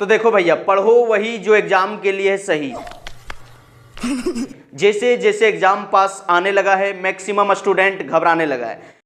तो देखो भैया, पढ़ो वही जो एग्जाम के लिए है सही। जैसे जैसे एग्जाम पास आने लगा है मैक्सिमम स्टूडेंट घबराने लगा है।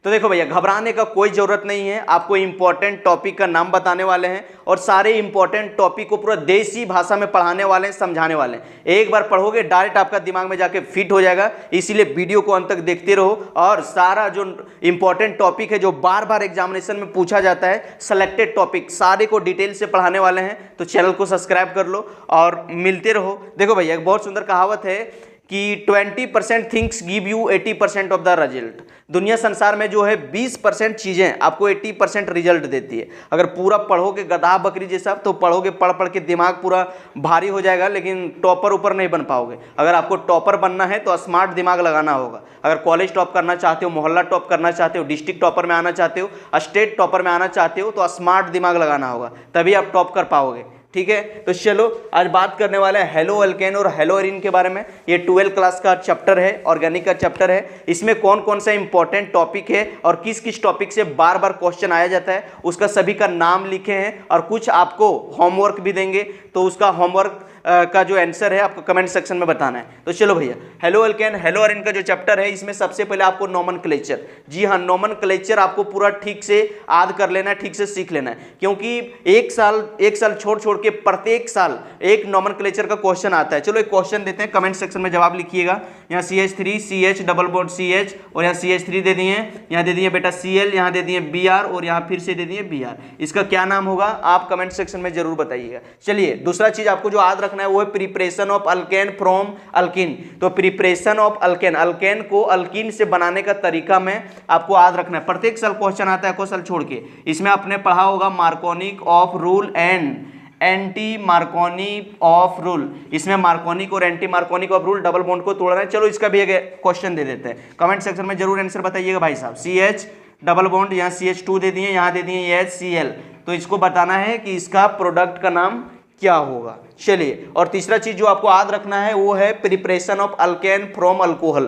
तो देखो भैया, घबराने का कोई जरूरत नहीं है। आपको इंपॉर्टेंट टॉपिक का नाम बताने वाले हैं और सारे इंपॉर्टेंट टॉपिक को पूरा देसी भाषा में पढ़ाने वाले हैं, समझाने वाले हैं। एक बार पढ़ोगे डायरेक्ट आपका दिमाग में जाके फिट हो जाएगा। इसीलिए वीडियो को अंत तक देखते रहो और सारा जो इंपॉर्टेंट टॉपिक है जो बार बार एग्जामिनेशन में पूछा जाता है, सेलेक्टेड टॉपिक सारे को डिटेल से पढ़ाने वाले हैं। तो चैनल को सब्सक्राइब कर लो और मिलते रहो। देखो भैया, एक बहुत सुंदर कहावत है कि 20% things give you 80% of the result. दुनिया संसार में जो है 20% चीज़ें आपको 80% रिजल्ट देती है। अगर पूरा पढ़ोगे गधा बकरी जैसा तो पढ़ोगे, पढ़ पढ़ के दिमाग पूरा भारी हो जाएगा, लेकिन टॉपर ऊपर नहीं बन पाओगे। अगर आपको टॉपर बनना है तो स्मार्ट दिमाग लगाना होगा। अगर कॉलेज टॉप करना चाहते हो, मोहल्ला टॉप करना चाहते हो, डिस्ट्रिक्ट टॉपर में आना चाहते हो, स्टेट टॉपर में आना चाहते हो तो स्मार्ट दिमाग लगाना होगा, तभी आप टॉप कर पाओगे। ठीक है, तो चलो आज बात करने वाले हैं हेलो अल्केन और हेलो एरिन के बारे में। ये 12th क्लास का चैप्टर है, ऑर्गेनिक का चैप्टर है। इसमें कौन कौन सा इंपॉर्टेंट टॉपिक है और किस किस टॉपिक से बार बार क्वेश्चन आया जाता है, उसका सभी का नाम लिखे हैं और कुछ आपको होमवर्क भी देंगे। तो उसका होमवर्क का जो आंसर है आपको कमेंट सेक्शन में बताना है। तो चलो भैया, हेलो अल्केन हेलो एरिन का जो चैप्टर है इसमें सबसे पहले आपको नोमेनक्लेचर, जी हाँ नोमेनक्लेचर आपको पूरा ठीक से याद कर लेना है, ठीक से सीख लेना है। क्योंकि एक साल छोड़ के प्रत्येक साल एक नोमेनक्लेचर का क्वेश्चन आता है। चलो एक क्वेश्चन देते हैं, कमेंट सेक्शन में जवाब लिखिएगा। यहाँ CH3 CH double bond CH और यहाँ CH3 दे दिए, यहाँ दे दिए बेटा Cl, यहाँ दे दिए Br और यहाँ फिर से दे दिए Br। इसका क्या नाम होगा आप कमेंट सेक्शन में जरूर बताइएगा। चलिए दूसरा चीज आपको जो याद रखना है वो है preparation of alkane from alkene. तो प्रिपरेशन ऑफ अल्केन, अल्केन को अल्किन से बनाने का तरीका में आपको याद रखना है। प्रत्येक साल क्वेश्चन आता है, क्वेश्चन छोड़ के। इसमें आपने पढ़ा होगा मार्कोनिक of rule and anti Markovnikov of rule. इसमें मार्कोनिक और anti Markovnikov of rule double bond को तोड़ना है। चलो इसका भी एक क्वेश्चन दे देते हैं, कमेंट सेक्शन में जरूर आंसर बताइएगा भाई साहब। CH डबल बॉन्ड, यहाँ CH2 दे दिए, यहाँ दे दिए HCl। तो इसको बताना है कि इसका प्रोडक्ट का नाम क्या होगा। चलिए, और तीसरा चीज जो आपको याद रखना है वो है preparation of alkane from alcohol.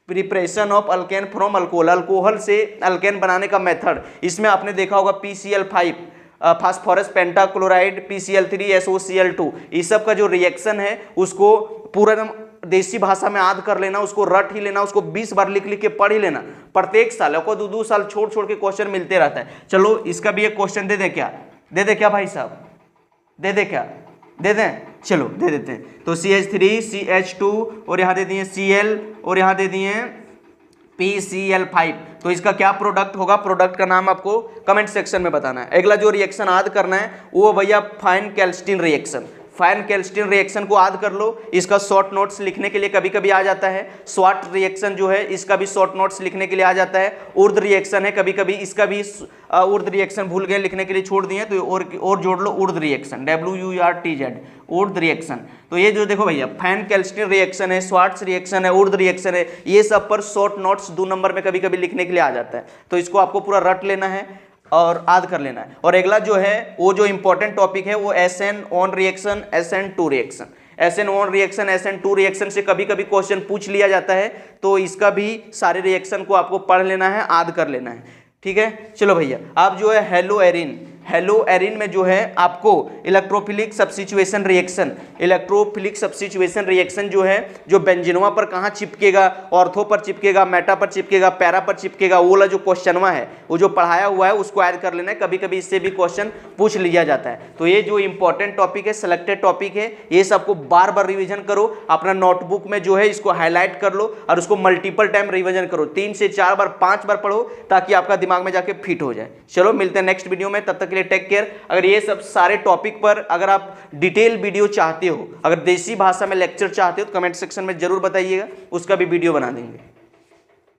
Preparation of alkane from alcohol, alcohol से अल्केन बनाने का मेथड। इसमें आपने देखा होगा PCl5 phosphorus pentachloride, PCl3 SOCl2, इस सब का जो रिएक्शन है उसको पूरा एकदम देसी भाषा में याद कर लेना, उसको रट ही लेना, उसको 20 बार लिख लिख के पढ़ ही लेना। प्रत्येक साल को 2-2 साल छोड़ के क्वेश्चन मिलते रहता है। चलो इसका भी एक क्वेश्चन दे दे क्या, दे दे क्या भाई साहब, दे दे क्या, दे दें, चलो दे देते हैं। तो CH3 CH2 और यहाँ दे दिए Cl और यहाँ दे दिए PCl5। तो इसका क्या प्रोडक्ट होगा, प्रोडक्ट का नाम आपको कमेंट सेक्शन में बताना है। अगला जो रिएक्शन याद करना है वो भैया फाइन कैल्स्टीन रिएक्शन। फाइन कैल्स्टीन रिएक्शन को याद कर लो। इसका शॉर्ट नोट्स लिखने के लिए कभी कभी आ जाता है। स्वाट रिएक्शन जो है इसका भी शॉर्ट नोट्स लिखने के लिए आ जाता है। उर्द रिएक्शन है, कभी कभी इसका भी उर्द रिएक्शन भूल गए लिखने के लिए छोड़ दिए तो और जोड़ लो उर्द रिएक्शन, WURTZ उर्द रिएक्शन। तो ये जो देखो भैया फाइन कैल्स्टीन रिएक्शन है, स्वाट्स रिएक्शन है, उर्द रिएक्शन है, ये सब पर शॉर्ट नोट्स 2 नंबर में कभी कभी लिखने के लिए आ जाता है। तो इसको आपको पूरा रट लेना है और याद कर लेना है। और अगला जो है वो जो इंपॉर्टेंट टॉपिक है वो SN1 reaction, SN2 reaction. SN1 reaction, SN2 reaction से कभी कभी क्वेश्चन पूछ लिया जाता है। तो इसका भी सारे रिएक्शन को आपको पढ़ लेना है, याद कर लेना है। ठीक है, चलो भैया अब जो है हेलो एरिन, हेलो एरिन में जो है आपको electrophilic substitution reaction, electrophilic substitution reaction जो है जो बेंजीनवा पर कहाँ चिपकेगा, ऑर्थो पर चिपकेगा, मेटा पर चिपकेगा, पैरा पर चिपकेगा, वो वाला जो क्वेश्चनवा है वो जो पढ़ाया हुआ है उसको ऐड कर लेना है। कभी कभी इससे भी क्वेश्चन पूछ लिया जाता है। तो ये जो इंपॉर्टेंट टॉपिक है, सेलेक्टेड टॉपिक है, ये सबको बार बार रिविजन करो। अपना नोटबुक में जो है इसको हाईलाइट कर लो और उसको मल्टीपल टाइम रिविजन करो। 3 से 4 बार 5 बार पढ़ो ताकि आपका दिमाग में जाके फिट हो जाए। चलो मिलते हैं नेक्स्ट वीडियो में, तब तक टेक केयर। अगर ये सब सारे टॉपिक पर अगर आप डिटेल वीडियो चाहते हो, अगर देसी भाषा में लेक्चर चाहते हो तो कमेंट सेक्शन में जरूर बताइएगा, उसका भी वीडियो बना देंगे।